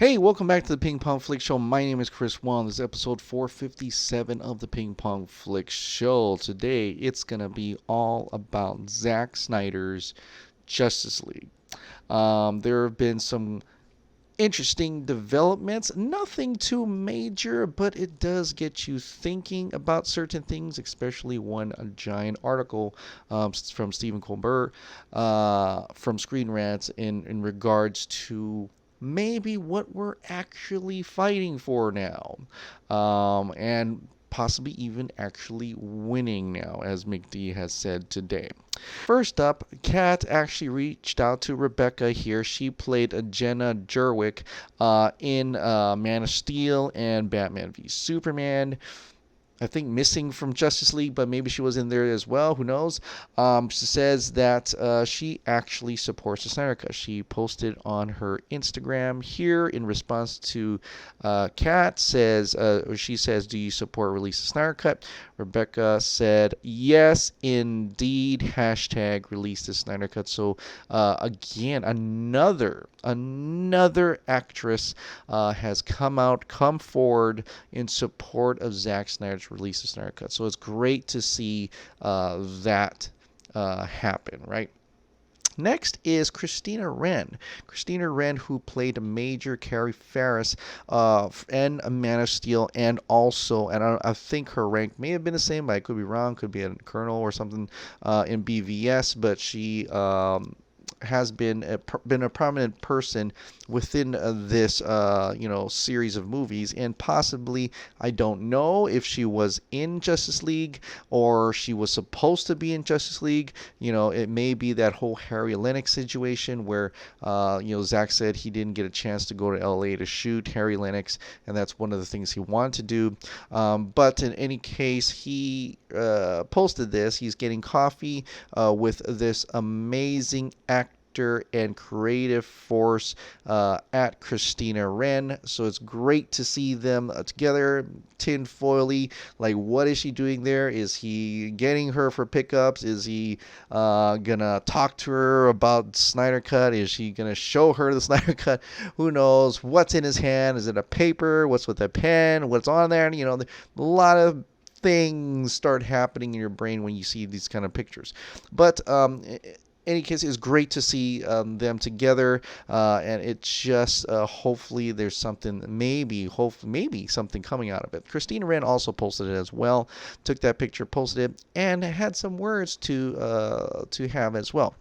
Hey, welcome back to the Ping Pong Flix Show. My name is Chris Wong. This is episode 457 of the Ping Pong Flix Show. Today, it's going to be all about Zack Snyder's Justice League. There have been some interesting developments, nothing too major, but it does get you thinking about certain things, especially one a giant article from Stephen Colbert from Screen Rant in regards to maybe what we're actually fighting for now, and possibly even actually winning now, as McD has said today. First up, Kat actually reached out to Rebecca here. She played Jenna Gerwick in Man of Steel and Batman v Superman. I think missing from Justice League, but maybe she was in there as well. Who knows? She says that she actually supports the Snyder Cut. She posted on her Instagram here in response to Kat she says, "Do you support release the Snyder Cut?" Rebecca said, "Yes, indeed." Hashtag release the Snyder Cut. So again, another actress has come forward in support of Zack Snyder's release of Snyder Cut. So it's great to see that happen, right? Next is Christina Wren. Christina Wren, who played Major Carrie Ferris in Man of Steel, and also, and I think her rank may have been the same, but I could be wrong, could be a colonel or something in BVS, but she has been a prominent person within this series of movies, and possibly, I don't know if she was in Justice League or she was supposed to be in Justice League. It may be that whole Harry Lennox situation where Zack said he didn't get a chance to go to LA to shoot Harry Lennox, and that's one of the things he wanted to do. But in any case, he posted this. He's getting coffee with this amazing actor and creative force at Christina Wren. So it's great to see them together, tinfoily. Like, what is she doing there? Is he getting her for pickups? Is he gonna talk to her about Snyder Cut? Is she gonna show her the Snyder Cut? Who knows? What's in his hand? Is it a paper? What's with a pen? What's on there? A lot of things start happening in your brain when you see these kind of pictures. But any case, it's great to see them together, and it's just hopefully there's something, maybe something coming out of it. Christina Wren also posted it as well, took that picture, posted it, and had some words to have as well.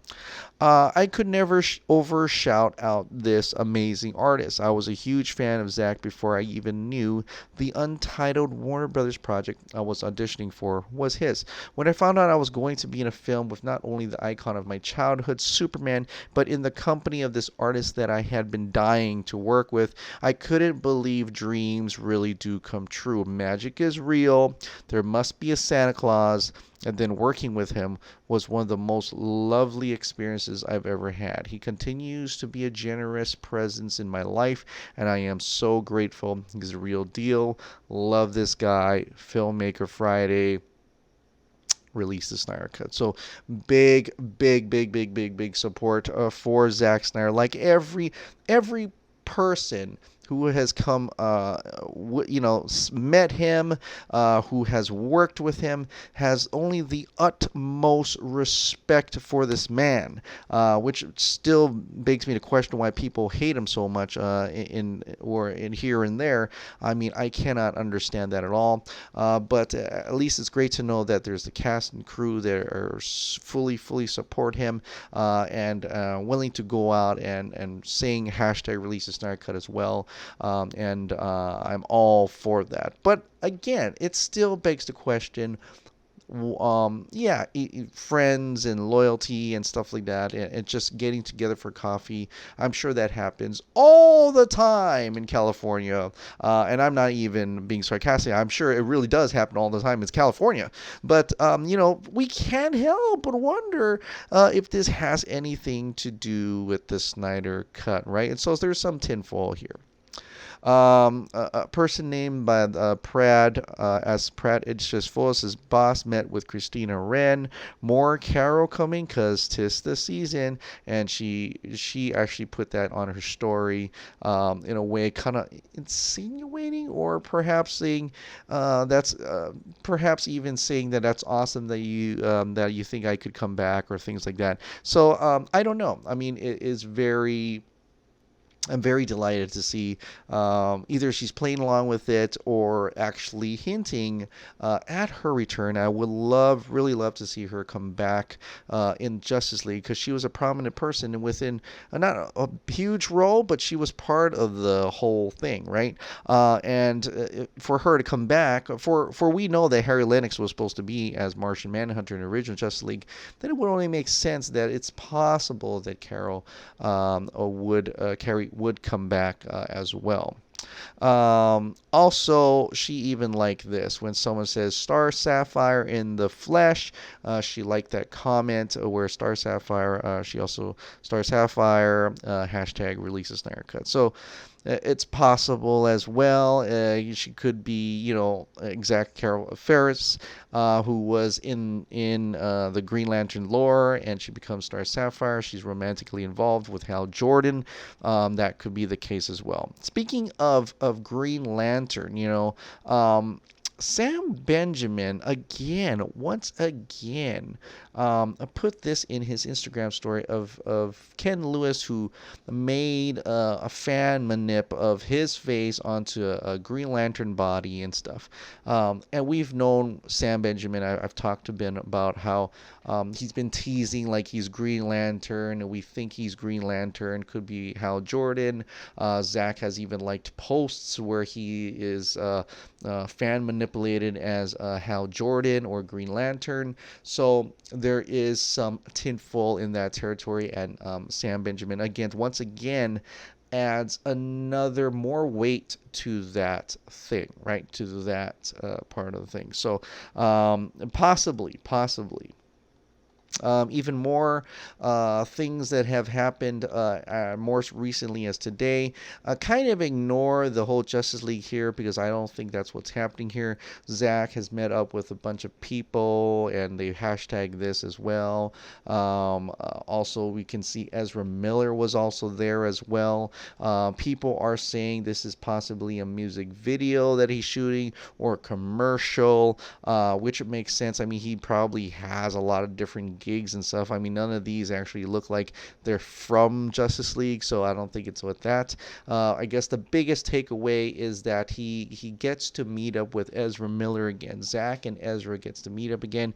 I could never overshout out this amazing artist. I was a huge fan of Zack before I even knew the untitled Warner Brothers project I was auditioning for was his. When I found out I was going to be in a film with not only the icon of my childhood, Superman, but in the company of this artist that I had been dying to work with, I couldn't believe dreams really do come true. Magic is real. There must be a Santa Claus. And then working with him was one of the most lovely experiences I've ever had. He continues to be a generous presence in my life, and I am so grateful. He's a real deal. Love this guy. Filmmaker Friday. Release the Snyder Cut. So big support for Zack Snyder. Like every person who has come, met him, who has worked with him, has only the utmost respect for this man, which still begs me to question why people hate him so much in here and there. I mean, I cannot understand that at all. But at least it's great to know that there's the cast and crew that are fully support him and willing to go out and saying hashtag release the Snyder Cut as well. And I'm all for that. But again, it still begs the question, friends and loyalty and stuff like that, and just getting together for coffee. I'm sure that happens all the time in California, and I'm not even being sarcastic. I'm sure it really does happen all the time. It's California. But, we can't help but wonder if this has anything to do with the Snyder Cut, right? And so there's some tinfoil here. A person named by Prad, as Prad Idris boss, met with Christina Ren. More Carol coming because 'tis the season, and she actually put that on her story in a way, kind of insinuating, or perhaps saying that's perhaps even saying that that's awesome that you think I could come back, or things like that. So I don't know. I mean, it is very. I'm very delighted to see either she's playing along with it or actually hinting at her return. I would really love to see her come back in Justice League, because she was a prominent person within not a huge role, but she was part of the whole thing, right? And for her to come back, for we know that Harry Lennox was supposed to be as Martian Manhunter in the original Justice League, then it would only make sense that it's possible that Carrie would come back as well. Also, she even liked this when someone says Star Sapphire in the flesh. She liked that comment where Star Sapphire, she also Star Sapphire, hashtag release a Snyder Cut. So it's possible as well. She could be, exact Carol Ferris, who was in the Green Lantern lore, and she becomes Star Sapphire. She's romantically involved with Hal Jordan. That could be the case as well. Speaking of Green Lantern, Sam Benjamin once again, put this in his Instagram story of Ken Lewis, who made a fan manip of his face onto a Green Lantern body and stuff. And we've known Sam Benjamin. I've talked to Ben about how he's been teasing like he's Green Lantern, and we think he's Green Lantern. Could be Hal Jordan. Zach has even liked posts where he is fan manipulated as Hal Jordan or Green Lantern. So there is some tinfoil in that territory, and Sam Benjamin once again adds another more weight to that thing, right? To that part of the thing. So possibly. Even more things that have happened more recently as today. Kind of ignore the whole Justice League here, because I don't think that's what's happening here. Zach has met up with a bunch of people, and they hashtag this as well. Also, we can see Ezra Miller was also there as well. People are saying this is possibly a music video that he's shooting, or a commercial, which makes sense. I mean, he probably has a lot of different gigs and stuff. I mean, none of these actually look like they're from Justice League, so I don't think it's with that. I guess the biggest takeaway is that he gets to meet up with Ezra Miller again. Zach and Ezra gets to meet up again.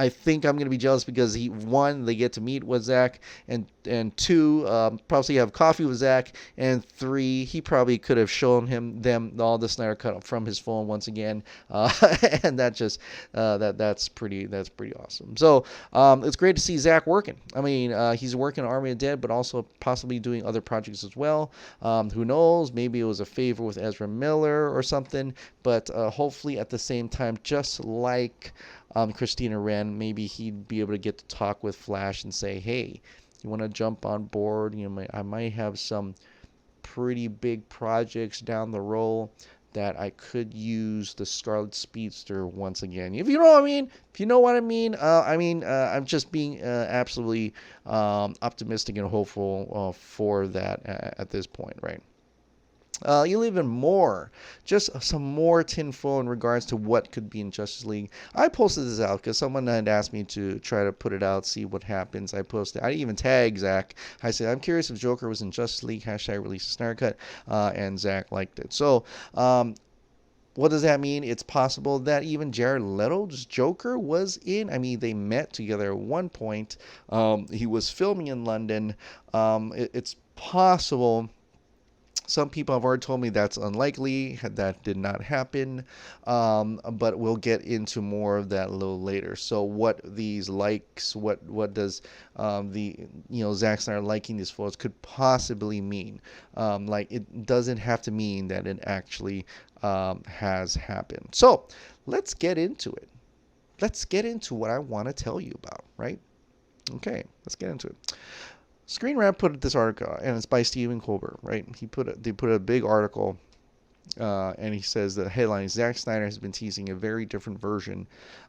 I think I'm gonna be jealous because they get to meet with Zach, and two, probably have coffee with Zach, and three, he probably could have shown them all the Snyder Cut from his phone once again, and that's pretty awesome. So it's great to see Zach working. I mean, he's working on Army of the Dead, but also possibly doing other projects as well. Who knows? Maybe it was a favor with Ezra Miller or something, but hopefully at the same time, just like Christina Ren, maybe he'd be able to get to talk with Flash and say, hey, you want to jump on board? I might have some pretty big projects down the road that I could use the Scarlet Speedster once again. If you know what I mean. If you know what I mean. I'm just being absolutely optimistic and hopeful for that at this point, right? You'll even more, just some more tinfoil in regards to what could be in Justice League. I posted this out because someone had asked me to try to put it out, see what happens. I posted, I even tagged Zach. I said, I'm curious if Joker was in Justice League, hashtag release a Snyder Cut, and Zach liked it. So, what does that mean? It's possible that even Jared Leto's Joker was in. I mean, they met together at one point. He was filming in London. It's possible. Some people have already told me that's unlikely. That did not happen. But we'll get into more of that a little later. So what these likes, what does Zack Snyder liking these photos could possibly mean? Like, it doesn't have to mean that it actually has happened. So let's get into it. Let's get into what I want to tell you about, right? Okay, let's get into it. Screen Rant put this article, and it's by Stephen Colbert, right? They put a big article, and he says the headline is Zack Snyder has been teasing a very different version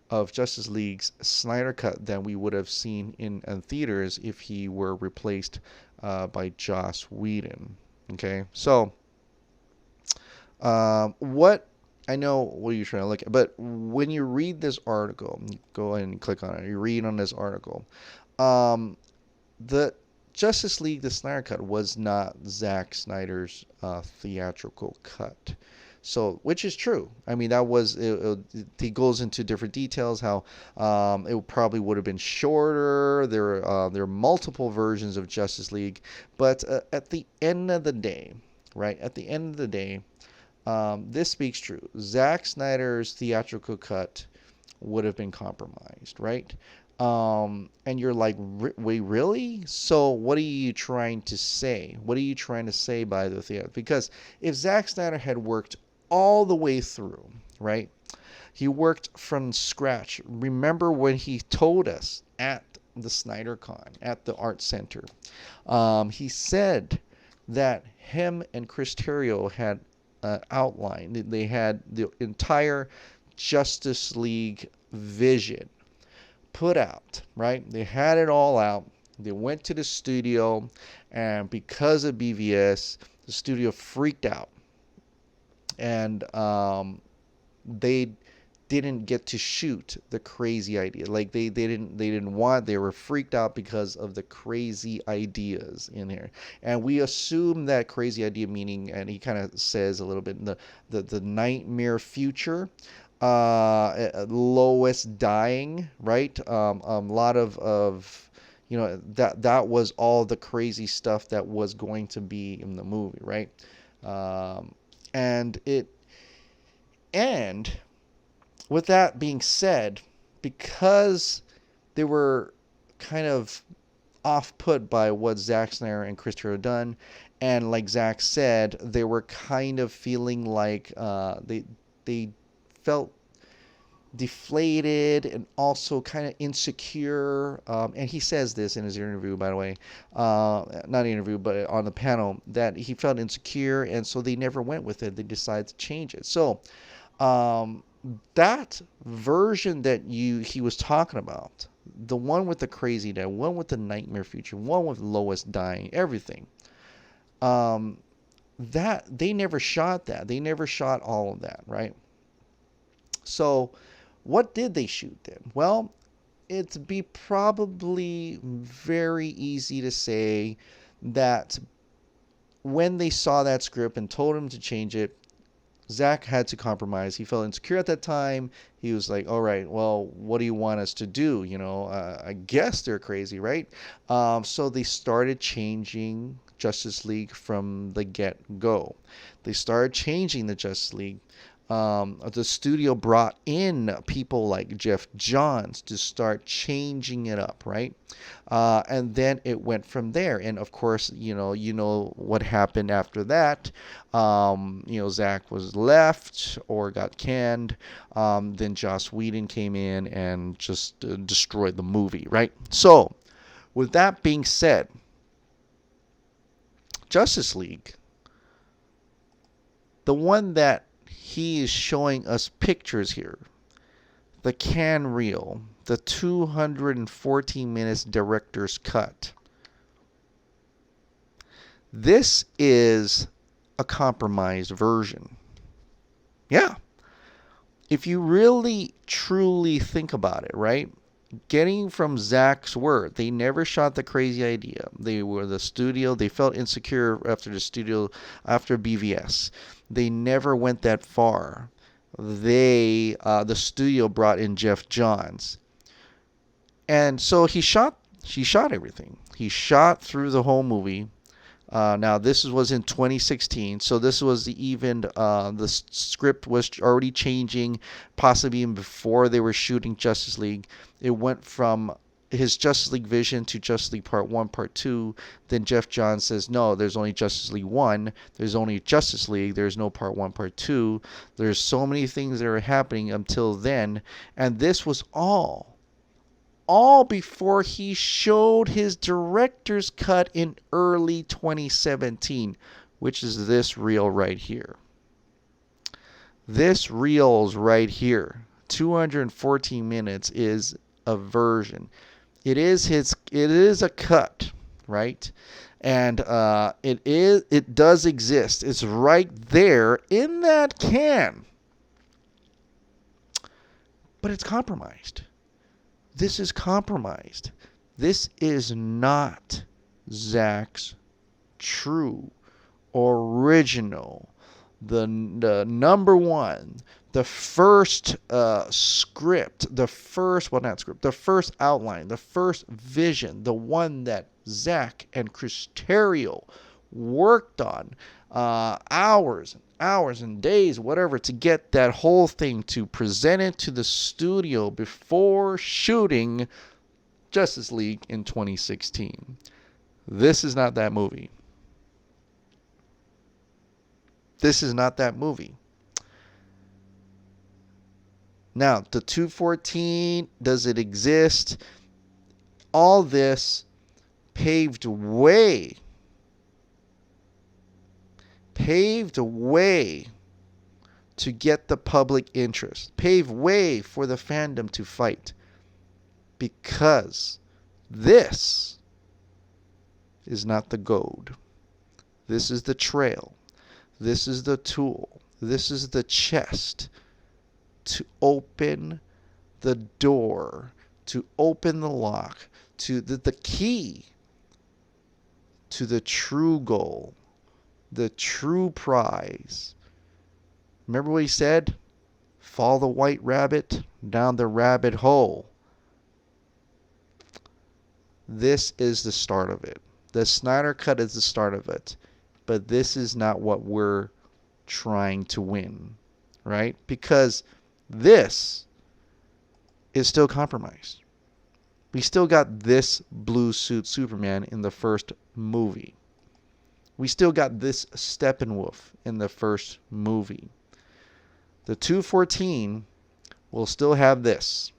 of Justice League's Snyder Cut than we would have seen in theaters if he were replaced by Joss Whedon. Okay, so what I know what you're trying to look at, but when you read this article, you go ahead and click on it. You read on this article. The Justice League, the Snyder Cut, was not Zack Snyder's theatrical cut. So, which is true. I mean, that was he goes into different details how it probably would have been shorter. There are multiple versions of Justice League, but at the end of the day, right? At the end of the day, this speaks true. Zack Snyder's theatrical cut would have been compromised, right? And you're like, wait, really? So what are you trying to say? What are you trying to say by the theater? Because if Zack Snyder had worked all the way through, right? He worked from scratch. Remember when he told us at the SnyderCon, at the Art Center, he said that him and Chris Terrio had outlined. They had the entire Justice League vision put out, right? They had it all out. They went to the studio, and because of BVS, the studio freaked out, and they didn't get to shoot the crazy idea. Like they didn't want. They were freaked out because of the crazy ideas in here, and we assume that crazy idea meaning, and he kind of says a little bit the nightmare future. Lois dying, right? A lot of that was all the crazy stuff that was going to be in the movie, right? And with that being said, because they were kind of off put by what Zack Snyder and Chris Terrio done, and like Zack said, they were kind of feeling like they felt deflated and also kind of insecure. And he says this in his interview, by the way, not interview, but on the panel, that he felt insecure, and so they never went with it. They decided to change it. So that version that he was talking about, the one with the crazy day, one with the nightmare future, one with Lois dying, everything, that they never shot that. They never shot all of that, right? So what did they shoot then? Well, it'd be probably very easy to say that when they saw that script and told him to change it, Zack had to compromise. He felt insecure at that time. He was like, all right, well, what do you want us to do? I guess they're crazy, right? So they started changing Justice League from the get-go. They started changing the Justice League. The studio brought in people like Jeff Johns to start changing it up, right? And then it went from there. And of course, you know what happened after that. Zack was left or got canned. Then Joss Whedon came in and just destroyed the movie, right? So, with that being said, Justice League, the one that he is showing us pictures here, the can reel, the 214 minutes director's cut. This is a compromised version. Yeah. If you really, truly think about it, right? Getting from Zack's word, they never shot the crazy idea. They were the studio. They felt insecure after BVS. They never went that far. The studio brought in Jeff Johns, and so he shot everything. He shot through the whole movie. Now this was in 2016, so this was the script was already changing, possibly even before they were shooting Justice League. It went from his Justice League vision to Justice League Part 1, Part 2. Then Jeff Johns says, no, there's only Justice League 1. There's only Justice League. There's no Part 1, Part 2. There's so many things that are happening until then. And this was all all before he showed his director's cut in early 2017, which is this reel right here. This reel's right here. 214 minutes is a version. It is a cut, right? And it does exist. It's right there in that can. But it's compromised. This is compromised. This is not Zack's true, original, the number one, the first script, the first outline, the first vision, the one that Zack and Chris worked on hours and days, whatever, to get that whole thing, to present it to the studio before shooting Justice League in 2016. This is not that movie. This is not that movie. Now, the 214, does it exist? All this paved way to get the public interest, paved way for the fandom to fight, because this is not the goad. This is the trail. This is the tool. This is the chest to open the door, to open the lock, to the key to the true goal, the true prize. Remember what he said? Follow the white rabbit down the rabbit hole. This is the start of it. The Snyder Cut is the start of it. But this is not what we're trying to win, right? Because this is still compromised. We still got this blue suit Superman in the first movie. We still got this Steppenwolf in the first movie. The 214 will still have this.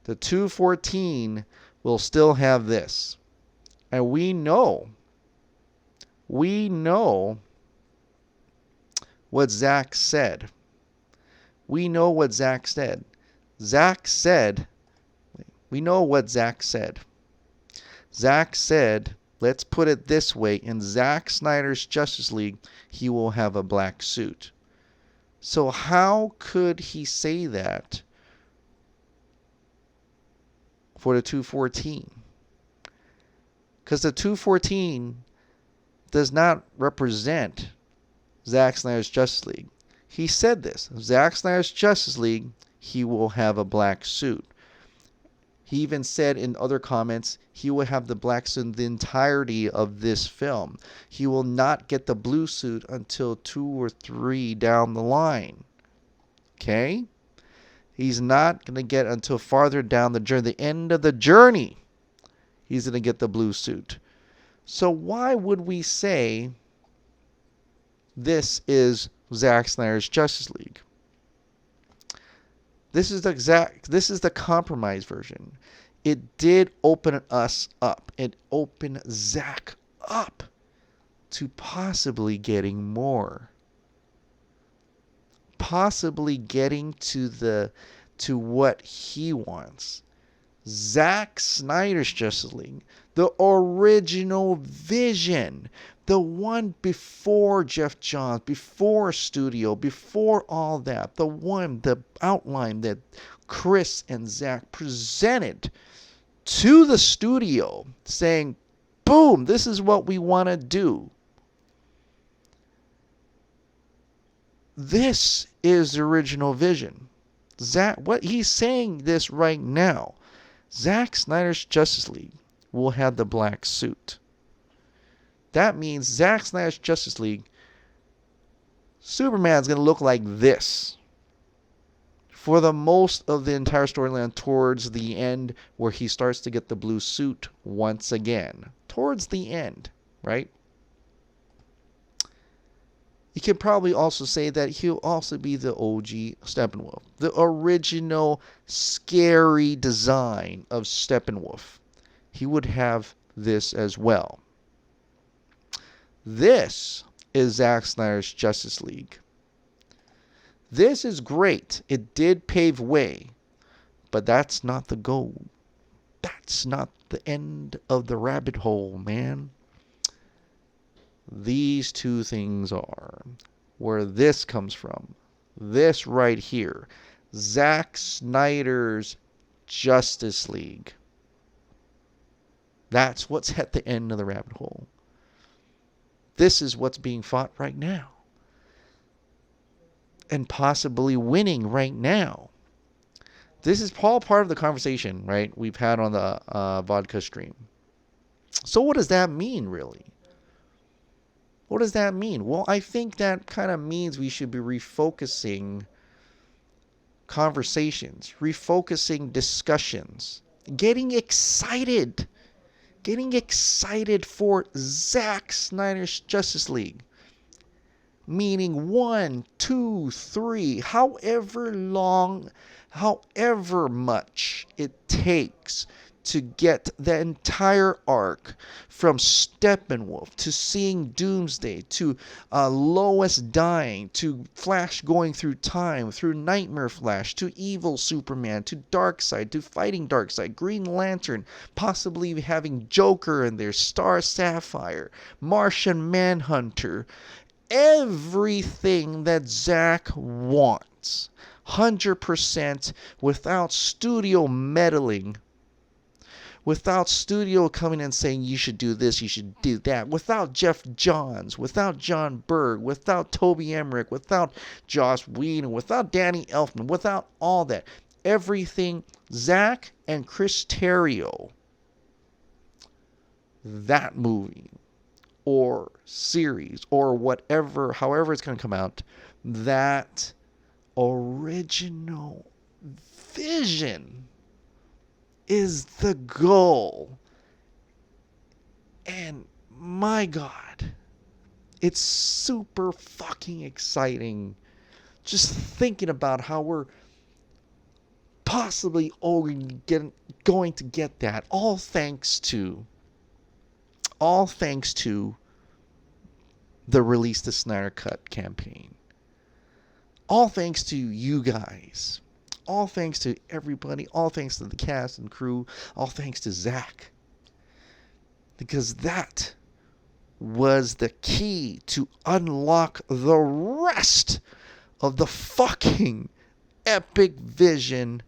The 214 will still have this. And we know what Zack said. We know what Zack said. We know what Zack said. Zack said, let's put it this way, in Zack Snyder's Justice League, he will have a black suit. So how could he say that for the 214? Because the 214 does not represent Zack Snyder's Justice League. He said this. Zack Snyder's Justice League, he will have a black suit. He even said in other comments, he will have the black suit in the entirety of this film. He will not get the blue suit until 2 or 3 down the line. Okay? He's not going to get until farther down the journey, the end of the journey, he's going to get the blue suit. So why would we say this is Zack Snyder's Justice League? This is the compromise version. It did open us up. It opened Zack up to possibly getting more. Possibly getting to what he wants. Zack Snyder's Justice League, the original vision, the one before Jeff Johns, before studio, before all that, the outline that Chris and Zack presented to the studio, saying, boom, this is what we want to do. This is the original vision. Zack, what he's saying this right now. Zack Snyder's Justice League will have the black suit. That means Zack Snyder's Justice League, Superman's going to look like this for the most of the entire storyline, towards the end where he starts to get the blue suit once again. Towards the end, right? You can probably also say that he'll also be the OG Steppenwolf, the original scary design of Steppenwolf. He would have this as well. This is Zack Snyder's Justice League. This is great. It did pave way, but that's not the goal. That's not the end of the rabbit hole, man. These two things are where this comes from. This right here. Zack Snyder's Justice League. That's what's at the end of the rabbit hole. This is what's being fought right now. And possibly winning right now. This is all part of the conversation, right, we've had on the vodka stream. So what does that mean, really? What does that mean? Well, I think that kind of means we should be refocusing conversations, refocusing discussions, getting excited for Zack Snyder's Justice League. Meaning 1, 2, 3, however long, however much it takes to get the entire arc from Steppenwolf to seeing Doomsday to Lois dying to Flash going through time, through Nightmare Flash to evil Superman to Darkseid to fighting Darkseid, Green Lantern, possibly having Joker in there, Star Sapphire, Martian Manhunter. Everything that Zack wants, 100% without studio meddling, without studio coming and saying you should do this, you should do that, without Jeff Johns, without John Berg, without Toby Emmerich, without Joss Whedon, without Danny Elfman, without all that. Everything Zack and Chris Terrio, that movie or series or whatever, however it's going to come out, that original vision is the goal. And my God, it's super fucking exciting just thinking about how we're possibly going to get that, all thanks to the Release the Snyder Cut campaign. All thanks to you guys. All thanks to everybody. All thanks to the cast and crew. All thanks to Zack. Because that was the key to unlock the rest of the fucking epic vision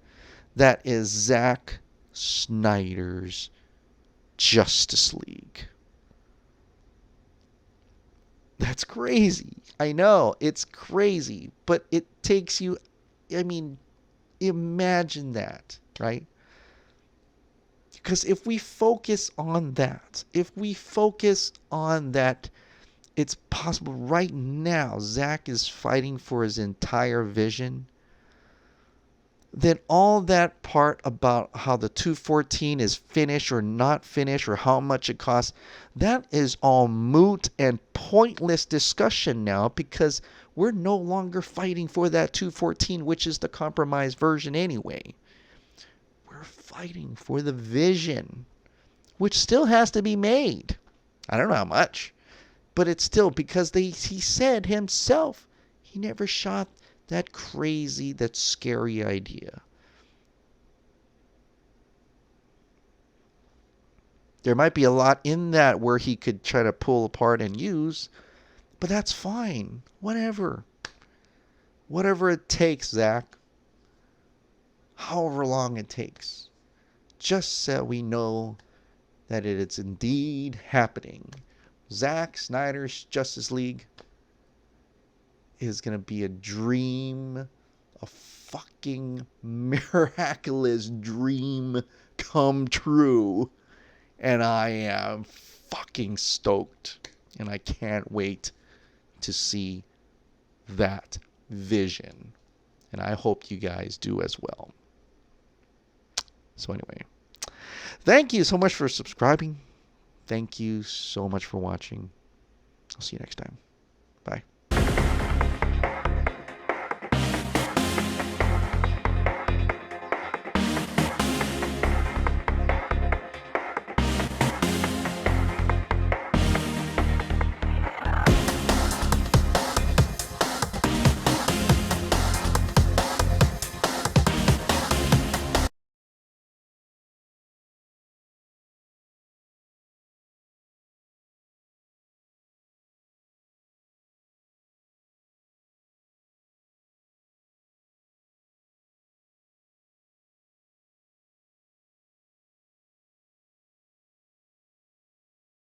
that is Zack Snyder's Justice League. That's crazy. I know, it's crazy, but it takes you, I mean, imagine that, right? Because if we focus on that, it's possible right now. Zack is fighting for his entire vision. Then all that part about how the 214 is finished or not finished or how much it costs, that is all moot and pointless discussion now, because we're no longer fighting for that 214, which is the compromised version anyway. We're fighting for the vision, which still has to be made. I don't know how much, but it's still, because he said himself he never shot that crazy, that scary idea. There might be a lot in that where he could try to pull apart and use, but that's fine. Whatever. Whatever it takes, Zack. However long it takes. Just so we know that it is indeed happening. Zack Snyder's Justice League is going to be a dream, a fucking miraculous dream come true. And I am fucking stoked. And I can't wait to see that vision. And I hope you guys do as well. So anyway, thank you so much for subscribing. Thank you so much for watching. I'll see you next time. Bye.